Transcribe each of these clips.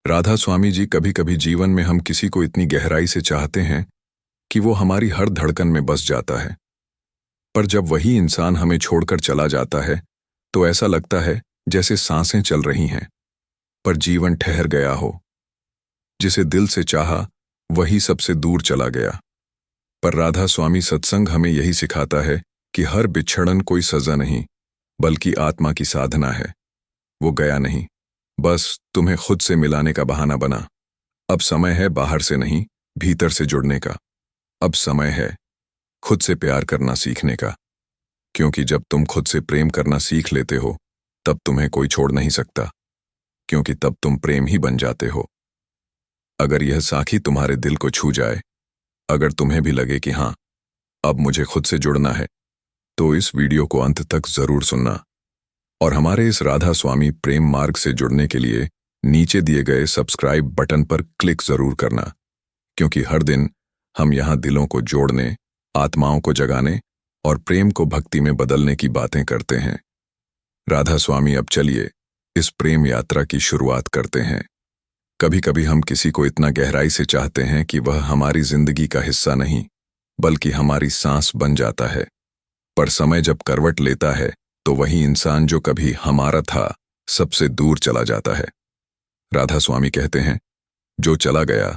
राधा स्वामी जी, कभी कभी जीवन में हम किसी को इतनी गहराई से चाहते हैं कि वो हमारी हर धड़कन में बस जाता है। पर जब वही इंसान हमें छोड़कर चला जाता है तो ऐसा लगता है जैसे सांसें चल रही हैं पर जीवन ठहर गया हो। जिसे दिल से चाहा वही सबसे दूर चला गया। पर राधा स्वामी सत्संग हमें यही सिखाता है कि हर बिछड़न कोई सजा नहीं, बल्कि आत्मा की साधना है। वो गया नहीं, बस तुम्हें खुद से मिलाने का बहाना बना। अब समय है बाहर से नहीं, भीतर से जुड़ने का। अब समय है खुद से प्यार करना सीखने का, क्योंकि जब तुम खुद से प्रेम करना सीख लेते हो तब तुम्हें कोई छोड़ नहीं सकता, क्योंकि तब तुम प्रेम ही बन जाते हो। अगर यह साखी तुम्हारे दिल को छू जाए, अगर तुम्हें भी लगे कि हाँ, अब मुझे खुद से जुड़ना है, तो इस वीडियो को अंत तक जरूर सुनना और हमारे इस राधा स्वामी प्रेम मार्ग से जुड़ने के लिए नीचे दिए गए सब्सक्राइब बटन पर क्लिक जरूर करना, क्योंकि हर दिन हम यहाँ दिलों को जोड़ने, आत्माओं को जगाने और प्रेम को भक्ति में बदलने की बातें करते हैं। राधा स्वामी, अब चलिए इस प्रेम यात्रा की शुरुआत करते हैं। कभी कभी हम किसी को इतना गहराई से चाहते हैं कि वह हमारी जिंदगी का हिस्सा नहीं, बल्कि हमारी सांस बन जाता है। पर समय जब करवट लेता है तो वही इंसान जो कभी हमारा था सबसे दूर चला जाता है। राधा स्वामी कहते हैं, जो चला गया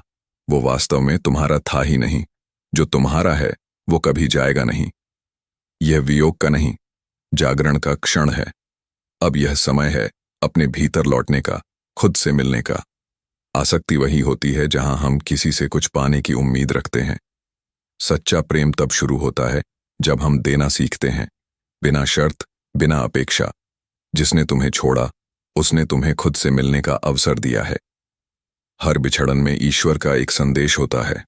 वो वास्तव में तुम्हारा था ही नहीं, जो तुम्हारा है वो कभी जाएगा नहीं। यह वियोग का नहीं, जागरण का क्षण है। अब यह समय है अपने भीतर लौटने का, खुद से मिलने का। आसक्ति वही होती है जहां हम किसी से कुछ पाने की उम्मीद रखते हैं। सच्चा प्रेम तब शुरू होता है जब हम देना सीखते हैं, बिना शर्त, बिना अपेक्षा। जिसने तुम्हें छोड़ा उसने तुम्हें खुद से मिलने का अवसर दिया है। हर बिछड़न में ईश्वर का एक संदेश होता है,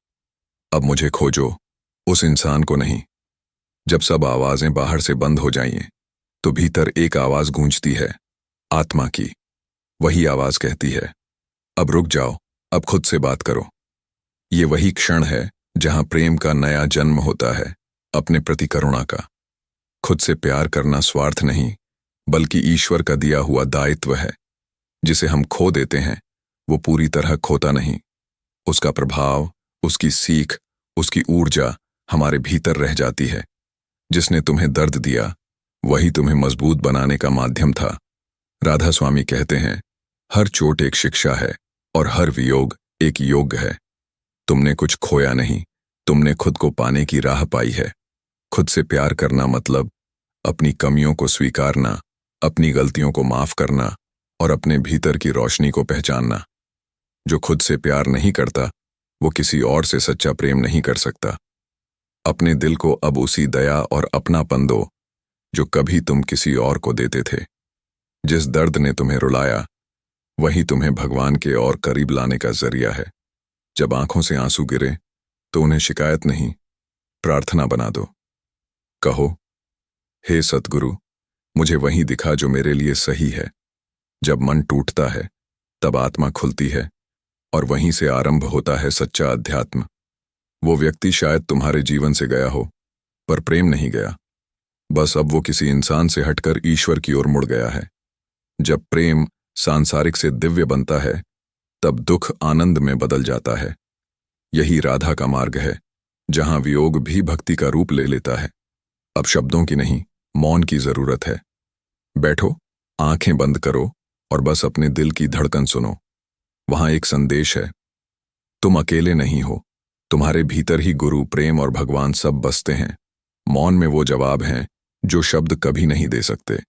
अब मुझे खोजो, उस इंसान को नहीं। जब सब आवाजें बाहर से बंद हो जाएं, तो भीतर एक आवाज गूंजती है, आत्मा की। वही आवाज कहती है, अब रुक जाओ, अब खुद से बात करो। ये वही क्षण है जहां प्रेम का नया जन्म होता है, अपने प्रति करुणा का। खुद से प्यार करना स्वार्थ नहीं, बल्कि ईश्वर का दिया हुआ दायित्व है। जिसे हम खो देते हैं वो पूरी तरह खोता नहीं। उसका प्रभाव, उसकी सीख, उसकी ऊर्जा हमारे भीतर रह जाती है। जिसने तुम्हें दर्द दिया वही तुम्हें मजबूत बनाने का माध्यम था। राधा स्वामी कहते हैं, हर चोट एक शिक्षा है और हर वियोग एक योग है। तुमने कुछ खोया नहीं, तुमने खुद को पाने की राह पाई है। खुद से प्यार करना मतलब अपनी कमियों को स्वीकारना, अपनी गलतियों को माफ करना और अपने भीतर की रोशनी को पहचानना। जो खुद से प्यार नहीं करता वो किसी और से सच्चा प्रेम नहीं कर सकता। अपने दिल को अब उसी दया और अपनापन दो जो कभी तुम किसी और को देते थे। जिस दर्द ने तुम्हें रुलाया वही तुम्हें भगवान के और करीब लाने का जरिया है। जब आंखों से आंसू गिरे तो उन्हें शिकायत नहीं, प्रार्थना बना दो। कहो, हे सतगुरु, मुझे वही दिखा जो मेरे लिए सही है। जब मन टूटता है तब आत्मा खुलती है और वहीं से आरंभ होता है सच्चा अध्यात्म। वो व्यक्ति शायद तुम्हारे जीवन से गया हो, पर प्रेम नहीं गया। बस अब वो किसी इंसान से हटकर ईश्वर की ओर मुड़ गया है। जब प्रेम सांसारिक से दिव्य बनता है तब दुख आनंद में बदल जाता है। यही राधा का मार्ग है, जहां वियोग भी भक्ति का रूप ले लेता है। अब शब्दों की नहीं, मौन की जरूरत है। बैठो, आंखें बंद करो और बस अपने दिल की धड़कन सुनो। वहां एक संदेश है, तुम अकेले नहीं हो। तुम्हारे भीतर ही गुरु, प्रेम और भगवान सब बसते हैं। मौन में वो जवाब हैं जो शब्द कभी नहीं दे सकते।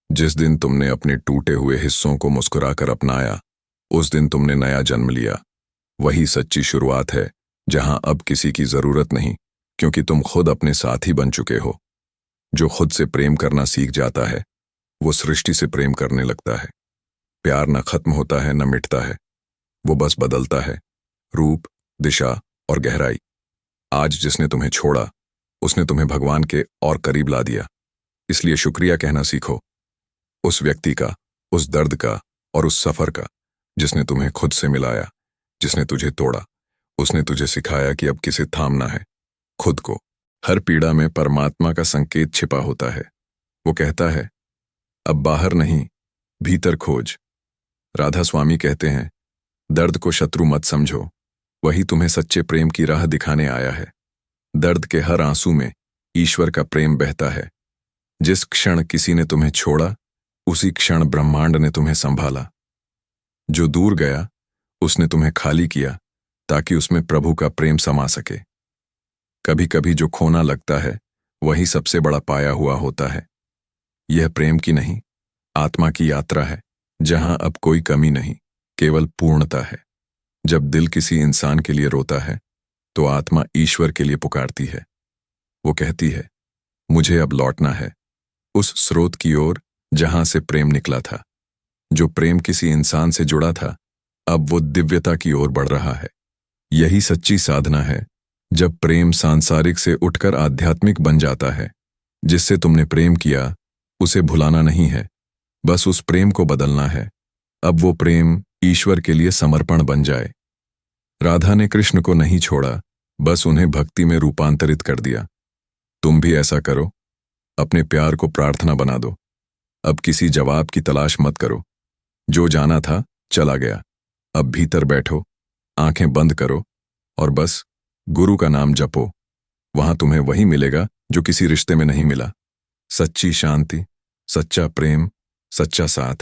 जिस दिन तुमने अपने टूटे हुए हिस्सों को मुस्कुराकर अपनाया, उस दिन तुमने नया जन्म लिया। वही सच्ची शुरुआत है जहां अब किसी की जरूरत नहीं, क्योंकि तुम खुद अपने साथी बन चुके हो। जो खुद से प्रेम करना सीख जाता है वो सृष्टि से प्रेम करने लगता है। प्यार न खत्म होता है न मिटता है, वो बस बदलता है, रूप, दिशा और गहराई। आज जिसने तुम्हें छोड़ा उसने तुम्हें भगवान के और करीब ला दिया। इसलिए शुक्रिया कहना सीखो, उस व्यक्ति का, उस दर्द का और उस सफर का जिसने तुम्हें खुद से मिलाया, जिसने तुझे तोड़ा। उसने तुझे सिखाया कि अब किसे थामना है, खुद को। हर पीड़ा में परमात्मा का संकेत छिपा होता है। वो कहता है, अब बाहर नहीं, भीतर खोज। राधा स्वामी कहते हैं, दर्द को शत्रु मत समझो, वही तुम्हें सच्चे प्रेम की राह दिखाने आया है। दर्द के हर आंसू में ईश्वर का प्रेम बहता है। जिस क्षण किसी ने तुम्हें छोड़ा, उसी क्षण ब्रह्मांड ने तुम्हें संभाला। जो दूर गया, उसने तुम्हें खाली किया ताकि उसमें प्रभु का प्रेम समा सके। कभी कभी जो खोना लगता है, वही सबसे बड़ा पाया हुआ होता है। यह प्रेम की नहीं, आत्मा की यात्रा है, जहां अब कोई कमी नहीं, केवल पूर्णता है। जब दिल किसी इंसान के लिए रोता है, तो आत्मा ईश्वर के लिए पुकारती है। वो कहती है, मुझे अब लौटना है उस स्रोत की ओर जहां से प्रेम निकला था। जो प्रेम किसी इंसान से जुड़ा था, अब वो दिव्यता की ओर बढ़ रहा है। यही सच्ची साधना है, जब प्रेम सांसारिक से उठकर आध्यात्मिक बन जाता है। जिससे तुमने प्रेम किया, उसे भुलाना नहीं है, बस उस प्रेम को बदलना है। अब वो प्रेम ईश्वर के लिए समर्पण बन जाए। राधा ने कृष्ण को नहीं छोड़ा, बस उन्हें भक्ति में रूपांतरित कर दिया। तुम भी ऐसा करो, अपने प्यार को प्रार्थना बना दो। अब किसी जवाब की तलाश मत करो। जो जाना था चला गया। अब भीतर बैठो, आंखें बंद करो और बस गुरु का नाम जपो। वहां तुम्हें वही मिलेगा जो किसी रिश्ते में नहीं मिला। सच्ची शांति, सच्चा प्रेम, सच्चा साथ।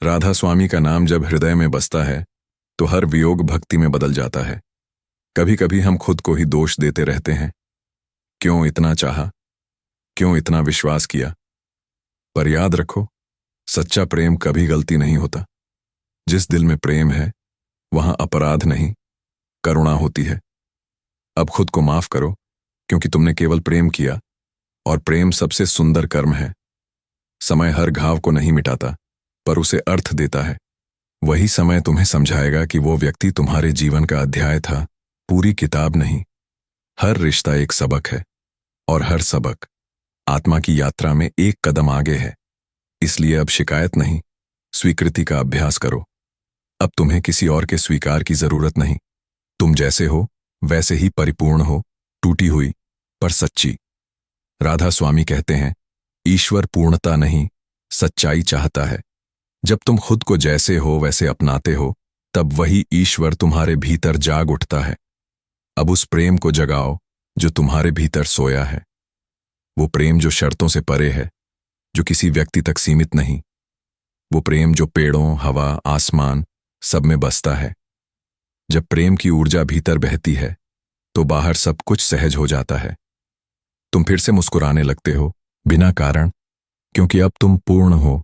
राधा स्वामी का नाम जब हृदय में बसता है, तो हर वियोग भक्ति में बदल जाता है। कभी कभी हम खुद को ही दोष देते रहते हैं। क्यों इतना चाहा, क्यों इतना विश्वास किया। पर याद रखो, सच्चा प्रेम कभी गलती नहीं होता। जिस दिल में प्रेम है, वहां अपराध नहीं, करुणा होती है। अब खुद को माफ करो, क्योंकि तुमने केवल प्रेम किया, और प्रेम सबसे सुंदर कर्म है। समय हर घाव को नहीं मिटाता, पर उसे अर्थ देता है। वही समय तुम्हें समझाएगा कि वो व्यक्ति तुम्हारे जीवन का अध्याय था, पूरी किताब नहीं। हर रिश्ता एक सबक है, और हर सबक आत्मा की यात्रा में एक कदम आगे है। इसलिए अब शिकायत नहीं, स्वीकृति का अभ्यास करो। अब तुम्हें किसी और के स्वीकार की जरूरत नहीं। तुम जैसे हो वैसे ही परिपूर्ण हो, टूटी हुई पर सच्ची। राधा स्वामी कहते हैं, ईश्वर पूर्णता नहीं, सच्चाई चाहता है। जब तुम खुद को जैसे हो वैसे अपनाते हो, तब वही ईश्वर तुम्हारे भीतर जाग उठता है। अब उस प्रेम को जगाओ जो तुम्हारे भीतर सोया है। वो प्रेम जो शर्तों से परे है, जो किसी व्यक्ति तक सीमित नहीं। वो प्रेम जो पेड़ों, हवा, आसमान सब में बसता है। जब प्रेम की ऊर्जा भीतर बहती है, तो बाहर सब कुछ सहज हो जाता है। तुम फिर से मुस्कुराने लगते हो, बिना कारण, क्योंकि अब तुम पूर्ण हो।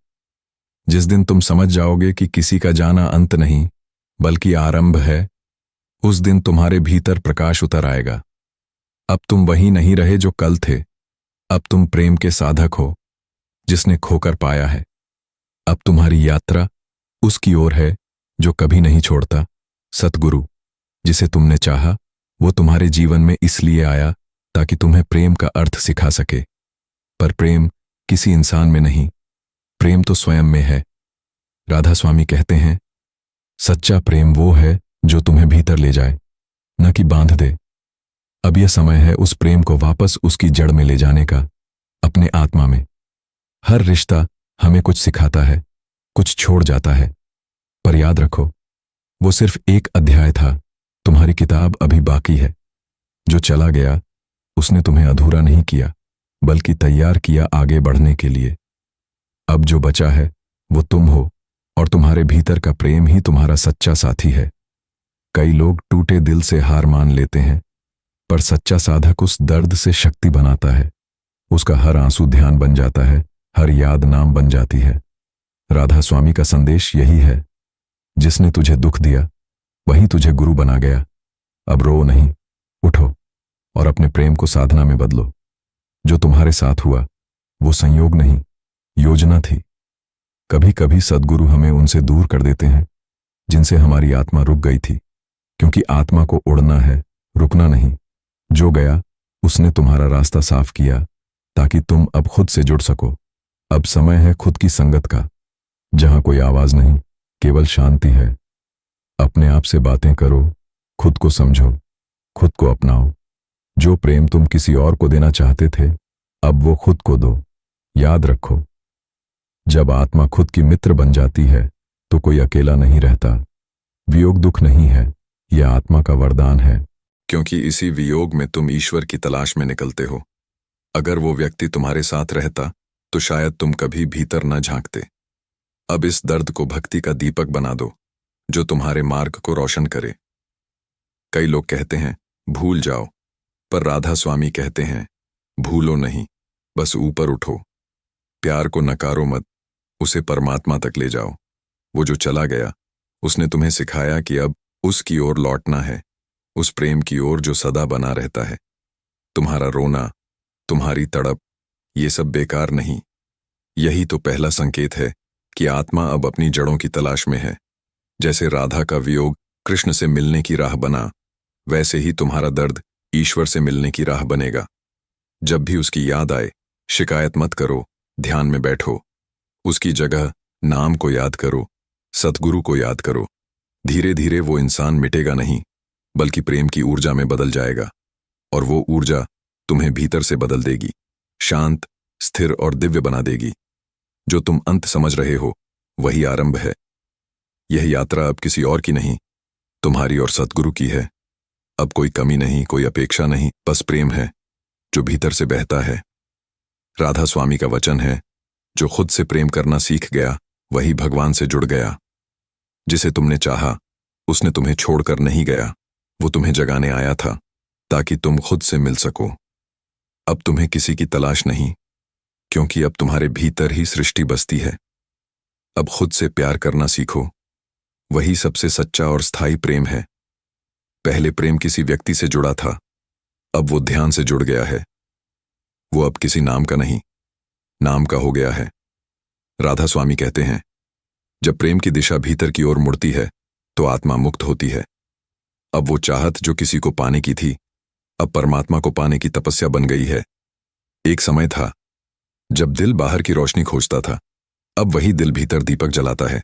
जिस दिन तुम समझ जाओगे कि किसी का जाना अंत नहीं, बल्कि आरंभ है, उस दिन तुम्हारे भीतर प्रकाश उतर आएगा। अब तुम वही नहीं रहे जो कल थे। अब तुम प्रेम के साधक हो, जिसने खोकर पाया है। अब तुम्हारी यात्रा उसकी ओर है जो कभी नहीं छोड़ता। सतगुरु, जिसे तुमने चाहा, वो तुम्हारे जीवन में इसलिए आया ताकि तुम्हें प्रेम का अर्थ सिखा सके। पर प्रेम किसी इंसान में नहीं, प्रेम तो स्वयं में है। राधा स्वामी कहते हैं, सच्चा प्रेम वो है जो तुम्हें भीतर ले जाए, न कि बांध दे। अब यह समय है उस प्रेम को वापस उसकी जड़ में ले जाने का, अपने आत्मा में। हर रिश्ता हमें कुछ सिखाता है, कुछ छोड़ जाता है, पर याद रखो, वो सिर्फ एक अध्याय था। तुम्हारी किताब अभी बाकी है। जो चला गया, उसने तुम्हें अधूरा नहीं किया, बल्कि तैयार किया आगे बढ़ने के लिए। अब जो बचा है वो तुम हो, और तुम्हारे भीतर का प्रेम ही तुम्हारा सच्चा साथी है। कई लोग टूटे दिल से हार मान लेते हैं, पर सच्चा साधक उस दर्द से शक्ति बनाता है। उसका हर आंसू ध्यान बन जाता है, हर याद नाम बन जाती है। राधा स्वामी का संदेश यही है, जिसने तुझे दुख दिया, वही तुझे गुरु बना गया। अब रो नहीं, उठो और अपने प्रेम को साधना में बदलो। जो तुम्हारे साथ हुआ, वो संयोग नहीं, योजना थी। कभी कभी सद्गुरु हमें उनसे दूर कर देते हैं जिनसे हमारी आत्मा रुक गई थी, क्योंकि आत्मा को उड़ना है, रुकना नहीं। जो गया, उसने तुम्हारा रास्ता साफ किया ताकि तुम अब खुद से जुड़ सको। अब समय है खुद की संगत का, जहां कोई आवाज नहीं, केवल शांति है। अपने आप से बातें करो, खुद को समझो, खुद को अपनाओ। जो प्रेम तुम किसी और को देना चाहते थे, अब वो खुद को दो। याद रखो, जब आत्मा खुद की मित्र बन जाती है, तो कोई अकेला नहीं रहता। वियोग दुख नहीं है, यह आत्मा का वरदान है। क्योंकि इसी वियोग में तुम ईश्वर की तलाश में निकलते हो। अगर वो व्यक्ति तुम्हारे साथ रहता तो शायद तुम कभी भीतर न झांकते। अब इस दर्द को भक्ति का दीपक बना दो जो तुम्हारे मार्ग को रोशन करे। कई लोग कहते हैं भूल जाओ, पर राधा स्वामी कहते हैं भूलो नहीं, बस ऊपर उठो। प्यार को नकारो मत, उसे परमात्मा तक ले जाओ। वो जो चला गया उसने तुम्हें सिखाया कि अब उसकी ओर लौटना है, उस प्रेम की ओर जो सदा बना रहता है। तुम्हारा रोना, तुम्हारी तड़प, ये सब बेकार नहीं। यही तो पहला संकेत है कि आत्मा अब अपनी जड़ों की तलाश में है। जैसे राधा का वियोग कृष्ण से मिलने की राह बना, वैसे ही तुम्हारा दर्द ईश्वर से मिलने की राह बनेगा। जब भी उसकी याद आए, शिकायत मत करो, ध्यान में बैठो। उसकी जगह नाम को याद करो, सतगुरु को याद करो। धीरे धीरे वो इंसान मिटेगा नहीं, बल्कि प्रेम की ऊर्जा में बदल जाएगा, और वो ऊर्जा तुम्हें भीतर से बदल देगी, शांत, स्थिर और दिव्य बना देगी। जो तुम अंत समझ रहे हो वही आरंभ है। यह यात्रा अब किसी और की नहीं, तुम्हारी और सतगुरु की है। अब कोई कमी नहीं, कोई अपेक्षा नहीं, बस प्रेम है जो भीतर से बहता है। राधा स्वामी का वचन है, जो खुद से प्रेम करना सीख गया वही भगवान से जुड़ गया। जिसे तुमने चाहा उसने तुम्हें छोड़कर नहीं गया, वो तुम्हें जगाने आया था ताकि तुम खुद से मिल सको। अब तुम्हें किसी की तलाश नहीं, क्योंकि अब तुम्हारे भीतर ही सृष्टि बसती है। अब खुद से प्यार करना सीखो, वही सबसे सच्चा और स्थायी प्रेम है। पहले प्रेम किसी व्यक्ति से जुड़ा था, अब वो ध्यान से जुड़ गया है। वो अब किसी नाम का नहीं, नाम का हो गया है। राधा स्वामी कहते हैं, जब प्रेम की दिशा भीतर की ओर मुड़ती है तो आत्मा मुक्त होती है। अब वो चाहत जो किसी को पाने की थी, अब परमात्मा को पाने की तपस्या बन गई है। एक समय था जब दिल बाहर की रोशनी खोजता था, अब वही दिल भीतर दीपक जलाता है।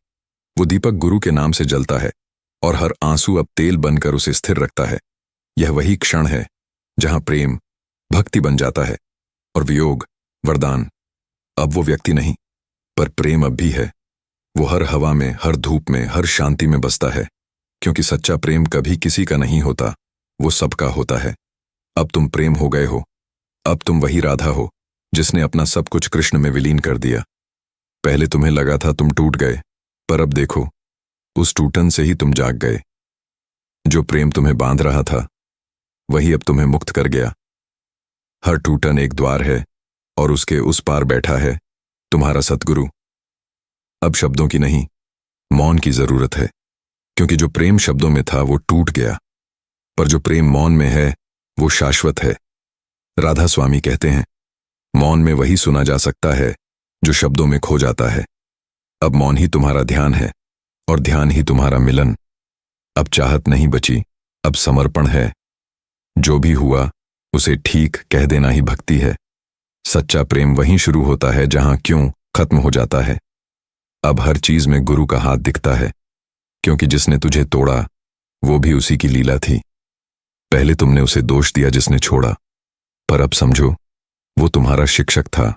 वो दीपक गुरु के नाम से जलता है, और हर आंसू अब तेल बनकर उसे स्थिर रखता है। यह वही क्षण है जहां प्रेम भक्ति बन जाता है और वियोग वरदान। अब वो व्यक्ति नहीं, पर प्रेम अब भी है। वो हर हवा में, हर धूप में, हर शांति में बसता है, क्योंकि सच्चा प्रेम कभी किसी का नहीं होता, वो सबका होता है। अब तुम प्रेम हो गए हो, अब तुम वही राधा हो जिसने अपना सब कुछ कृष्ण में विलीन कर दिया। पहले तुम्हें लगा था तुम टूट गए, पर अब देखो, उस टूटन से ही तुम जाग गए। जो प्रेम तुम्हें बांध रहा था वही अब तुम्हें मुक्त कर गया। हर टूटन एक द्वार है, और उसके उस पार बैठा है तुम्हारा सतगुरु। अब शब्दों की नहीं, मौन की जरूरत है, क्योंकि जो प्रेम शब्दों में था वो टूट गया, पर जो प्रेम मौन में है वो शाश्वत है। राधा स्वामी कहते हैं, मौन में वही सुना जा सकता है जो शब्दों में खो जाता है। अब मौन ही तुम्हारा ध्यान है, और ध्यान ही तुम्हारा मिलन। अब चाहत नहीं बची, अब समर्पण है। जो भी हुआ उसे ठीक कह देना ही भक्ति है। सच्चा प्रेम वहीं शुरू होता है जहां क्यों खत्म हो जाता है। अब हर चीज में गुरु का हाथ दिखता है, क्योंकि जिसने तुझे तोड़ा वो भी उसी की लीला थी। पहले तुमने उसे दोष दिया जिसने छोड़ा, पर अब समझो वो तुम्हारा शिक्षक था।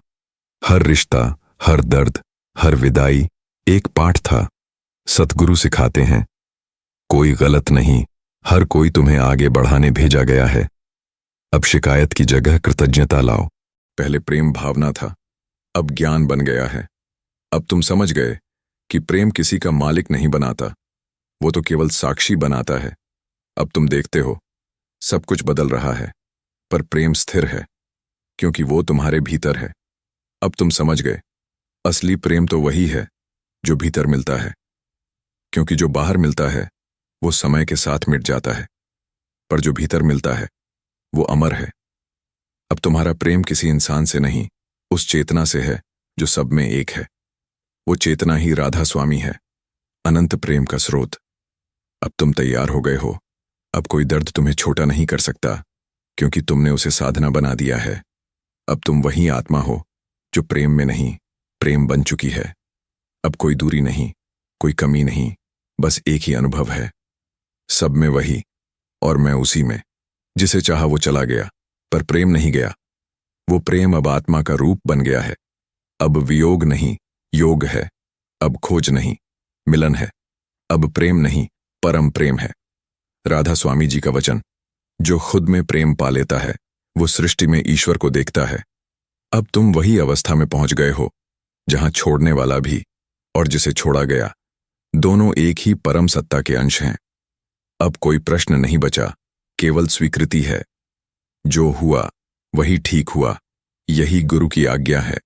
हर रिश्ता, हर दर्द, हर विदाई एक पाठ था। सतगुरु सिखाते हैं, कोई गलत नहीं, हर कोई तुम्हें आगे बढ़ाने भेजा गया है। अब शिकायत की जगह कृतज्ञता लाओ। पहले प्रेम भावना था, अब ज्ञान बन गया है। अब तुम समझ गए कि प्रेम किसी का मालिक नहीं बनाता, वो तो केवल साक्षी बनाता है। अब तुम देखते हो सब कुछ बदल रहा है, पर प्रेम स्थिर है, क्योंकि वो तुम्हारे भीतर है। अब तुम समझ गए, असली प्रेम तो वही है जो भीतर मिलता है, क्योंकि जो बाहर मिलता है वो समय के साथ मिट जाता है, पर जो भीतर मिलता है वो अमर है। अब तुम्हारा प्रेम किसी इंसान से नहीं, उस चेतना से है जो सब में एक है। वो चेतना ही राधा स्वामी है, अनंत प्रेम का स्रोत। अब तुम तैयार हो गए हो। अब कोई दर्द तुम्हें छोटा नहीं कर सकता, क्योंकि तुमने उसे साधना बना दिया है। अब तुम वही आत्मा हो जो प्रेम में नहीं, प्रेम बन चुकी है। अब कोई दूरी नहीं, कोई कमी नहीं, बस एक ही अनुभव है, सब में वही और मैं उसी में। जिसे चाहा वो चला गया, पर प्रेम नहीं गया। वो प्रेम अब आत्मा का रूप बन गया है। अब वियोग नहीं, योग है। अब खोज नहीं, मिलन है। अब प्रेम नहीं, परम प्रेम है। राधा स्वामी जी का वचन, जो खुद में प्रेम पा लेता है वो सृष्टि में ईश्वर को देखता है। अब तुम वही अवस्था में पहुंच गए हो जहां छोड़ने वाला भी और जिसे छोड़ा गया दोनों एक ही परम सत्ता के अंश हैं। अब कोई प्रश्न नहीं बचा, केवल स्वीकृति है। जो हुआ वही ठीक हुआ, यही गुरु की आज्ञा है।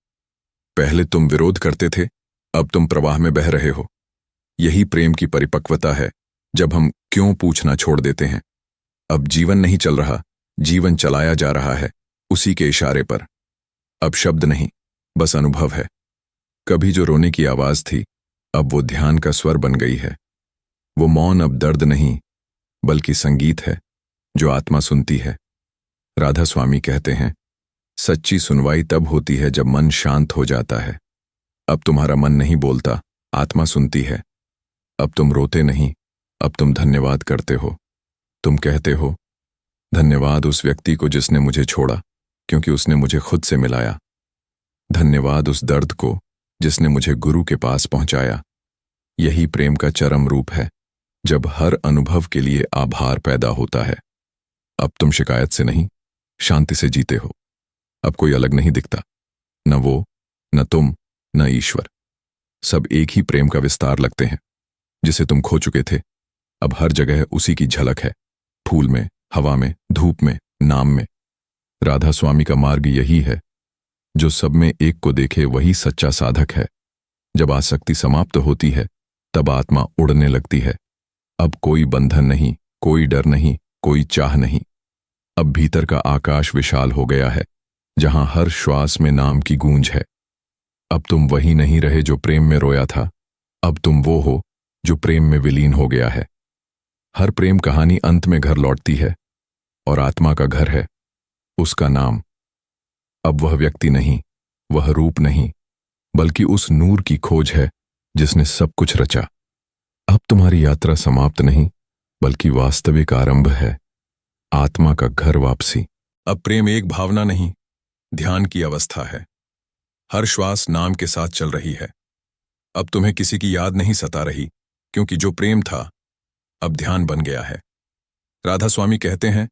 पहले तुम विरोध करते थे, अब तुम प्रवाह में बह रहे हो। यही प्रेम की परिपक्वता है, जब हम क्यों पूछना छोड़ देते हैं। अब जीवन नहीं चल रहा, जीवन चलाया जा रहा है उसी के इशारे पर। अब शब्द नहीं, बस अनुभव है। कभी जो रोने की आवाज थी अब वो ध्यान का स्वर बन गई है। वो मौन अब दर्द नहीं बल्कि संगीत है जो आत्मा सुनती है। राधा स्वामी कहते हैं, सच्ची सुनवाई तब होती है जब मन शांत हो जाता है। अब तुम्हारा मन नहीं बोलता, आत्मा सुनती है। अब तुम रोते नहीं, अब तुम धन्यवाद करते हो। तुम कहते हो, धन्यवाद उस व्यक्ति को जिसने मुझे छोड़ा, क्योंकि उसने मुझे खुद से मिलाया। धन्यवाद उस दर्द को जिसने मुझे गुरु के पास पहुंचाया। यही प्रेम का चरम रूप है, जब हर अनुभव के लिए आभार पैदा होता है। अब तुम शिकायत से नहीं, शांति से जीते हो। अब कोई अलग नहीं दिखता, न वो, न तुम, न ईश्वर। सब एक ही प्रेम का विस्तार लगते हैं। जिसे तुम खो चुके थे, अब हर जगह उसी की झलक है, फूल में, हवा में, धूप में, नाम में। राधा स्वामी का मार्ग यही है, जो सब में एक को देखे वही सच्चा साधक है। जब आसक्ति समाप्त होती है तब आत्मा उड़ने लगती है। अब कोई बंधन नहीं, कोई डर नहीं, कोई चाह नहीं। अब भीतर का आकाश विशाल हो गया है, जहां हर श्वास में नाम की गूंज है। अब तुम वही नहीं रहे जो प्रेम में रोया था, अब तुम वो हो जो प्रेम में विलीन हो गया है। हर प्रेम कहानी अंत में घर लौटती है, और आत्मा का घर है उसका नाम। अब वह व्यक्ति नहीं, वह रूप नहीं, बल्कि उस नूर की खोज है जिसने सब कुछ रचा। अब तुम्हारी यात्रा समाप्त नहीं, बल्कि वास्तविक आरंभ है, आत्मा का घर वापसी। अब प्रेम एक भावना नहीं, ध्यान की अवस्था है। हर श्वास नाम के साथ चल रही है। अब तुम्हें किसी की याद नहीं सता रही, क्योंकि जो प्रेम था अब ध्यान बन गया है। राधा स्वामी कहते हैं,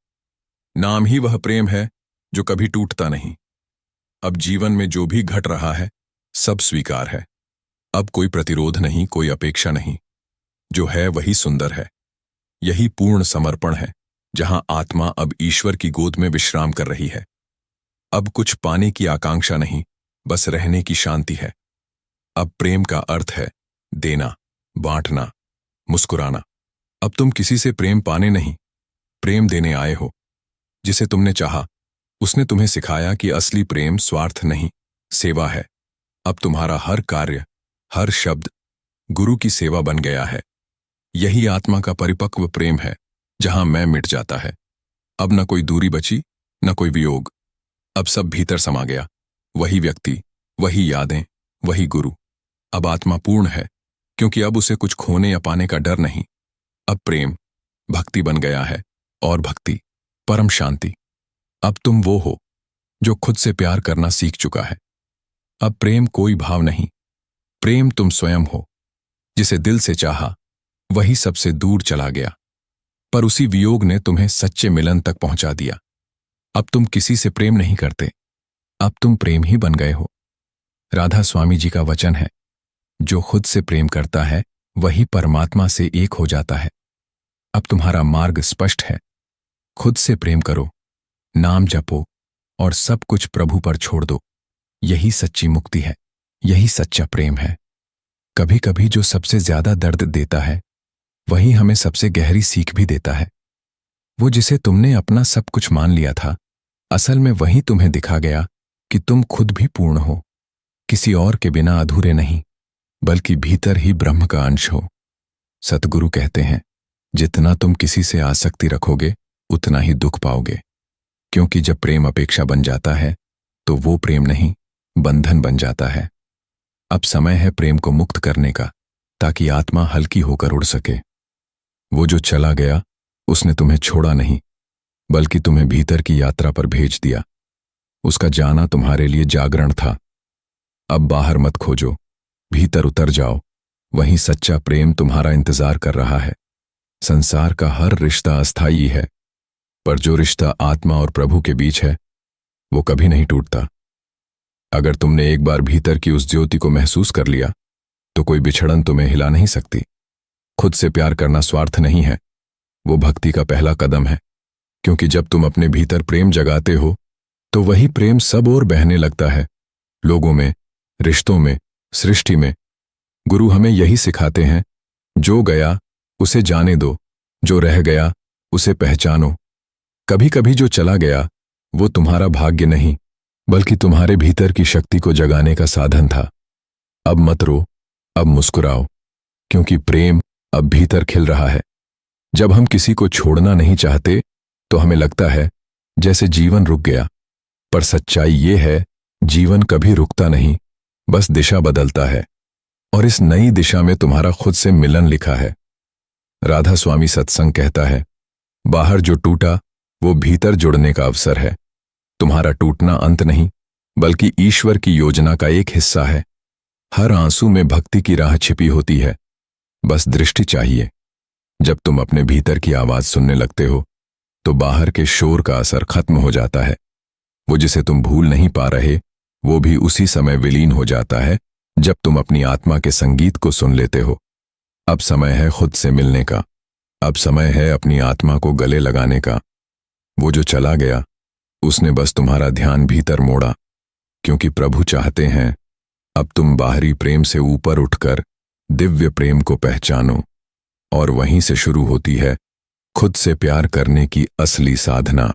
नाम ही वह प्रेम है जो कभी टूटता नहीं। अब जीवन में जो भी घट रहा है सब स्वीकार है। अब कोई प्रतिरोध नहीं, कोई अपेक्षा नहीं। जो है वही सुंदर है। यही पूर्ण समर्पण है, जहां आत्मा अब ईश्वर की गोद में विश्राम कर रही है। अब कुछ पाने की आकांक्षा नहीं, बस रहने की शांति है। अब प्रेम का अर्थ है देना, बांटना, मुस्कुराना। अब तुम किसी से प्रेम पाने नहीं, प्रेम देने आए हो। जिसे तुमने चाहा उसने तुम्हें सिखाया कि असली प्रेम स्वार्थ नहीं, सेवा है। अब तुम्हारा हर कार्य, हर शब्द गुरु की सेवा बन गया है। यही आत्मा का परिपक्व प्रेम है, जहां मैं मिट जाता है। अब न कोई दूरी बची, न कोई वियोग। अब सब भीतर समा गया, वही व्यक्ति, वही यादें, वही गुरु। अब आत्मा पूर्ण है, क्योंकि अब उसे कुछ खोने या पाने का डर नहीं। अब प्रेम भक्ति बन गया है, और भक्ति परम शांति। अब तुम वो हो जो खुद से प्यार करना सीख चुका है। अब प्रेम कोई भाव नहीं, प्रेम तुम स्वयं हो। जिसे दिल से चाहा वही सबसे दूर चला गया, पर उसी वियोग ने तुम्हें सच्चे मिलन तक पहुंचा दिया। अब तुम किसी से प्रेम नहीं करते, अब तुम प्रेम ही बन गए हो। राधा स्वामी जी का वचन है, जो खुद से प्रेम करता है वही परमात्मा से एक हो जाता है। अब तुम्हारा मार्ग स्पष्ट है। खुद से प्रेम करो, नाम जपो और सब कुछ प्रभु पर छोड़ दो। यही सच्ची मुक्ति है, यही सच्चा प्रेम है। कभी कभी जो सबसे ज्यादा दर्द देता है वही हमें सबसे गहरी सीख भी देता है। वो जिसे तुमने अपना सब कुछ मान लिया था, असल में वही तुम्हें दिखा गया कि तुम खुद भी पूर्ण हो, किसी और के बिना अधूरे नहीं, बल्कि भीतर ही ब्रह्म का अंश हो। सतगुरु कहते हैं, जितना तुम किसी से आसक्ति रखोगे उतना ही दुख पाओगे, क्योंकि जब प्रेम अपेक्षा बन जाता है तो वो प्रेम नहीं, बंधन बन जाता है। अब समय है प्रेम को मुक्त करने का, ताकि आत्मा हल्की होकर उड़ सके। वो जो चला गया उसने तुम्हें छोड़ा नहीं, बल्कि तुम्हें भीतर की यात्रा पर भेज दिया। उसका जाना तुम्हारे लिए जागरण था। अब बाहर मत खोजो, भीतर उतर जाओ, वहीं सच्चा प्रेम तुम्हारा इंतजार कर रहा है। संसार का हर रिश्ता अस्थायी है, पर जो रिश्ता आत्मा और प्रभु के बीच है वो कभी नहीं टूटता। अगर तुमने एक बार भीतर की उस ज्योति को महसूस कर लिया तो कोई बिछड़न तुम्हें हिला नहीं सकती। खुद से प्यार करना स्वार्थ नहीं है, वो भक्ति का पहला कदम है, क्योंकि जब तुम अपने भीतर प्रेम जगाते हो तो वही प्रेम सब ओर बहने लगता है, लोगों में, रिश्तों में, सृष्टि में। गुरु हमें यही सिखाते हैं, जो गया उसे जाने दो, जो रह गया उसे पहचानो। कभी कभी जो चला गया वो तुम्हारा भाग्य नहीं, बल्कि तुम्हारे भीतर की शक्ति को जगाने का साधन था। अब मत रो, अब मुस्कुराओ, क्योंकि प्रेम अब भीतर खिल रहा है। जब हम किसी को छोड़ना नहीं चाहते तो हमें लगता है जैसे जीवन रुक गया, पर सच्चाई ये है, जीवन कभी रुकता नहीं, बस दिशा बदलता है। और इस नई दिशा में तुम्हारा खुद से मिलन लिखा है। राधा स्वामी सत्संग कहता है, बाहर जो टूटा वो भीतर जुड़ने का अवसर है। तुम्हारा टूटना अंत नहीं, बल्कि ईश्वर की योजना का एक हिस्सा है। हर आंसू में भक्ति की राह छिपी होती है, बस दृष्टि चाहिए। जब तुम अपने भीतर की आवाज सुनने लगते हो तो बाहर के शोर का असर खत्म हो जाता है। वो जिसे तुम भूल नहीं पा रहे वो भी उसी समय विलीन हो जाता है जब तुम अपनी आत्मा के संगीत को सुन लेते हो। अब समय है खुद से मिलने का, अब समय है अपनी आत्मा को गले लगाने का। वो जो चला गया उसने बस तुम्हारा ध्यान भीतर मोड़ा, क्योंकि प्रभु चाहते हैं अब तुम बाहरी प्रेम से ऊपर उठकर दिव्य प्रेम को पहचानो। और वहीं से शुरू होती है खुद से प्यार करने की असली साधना।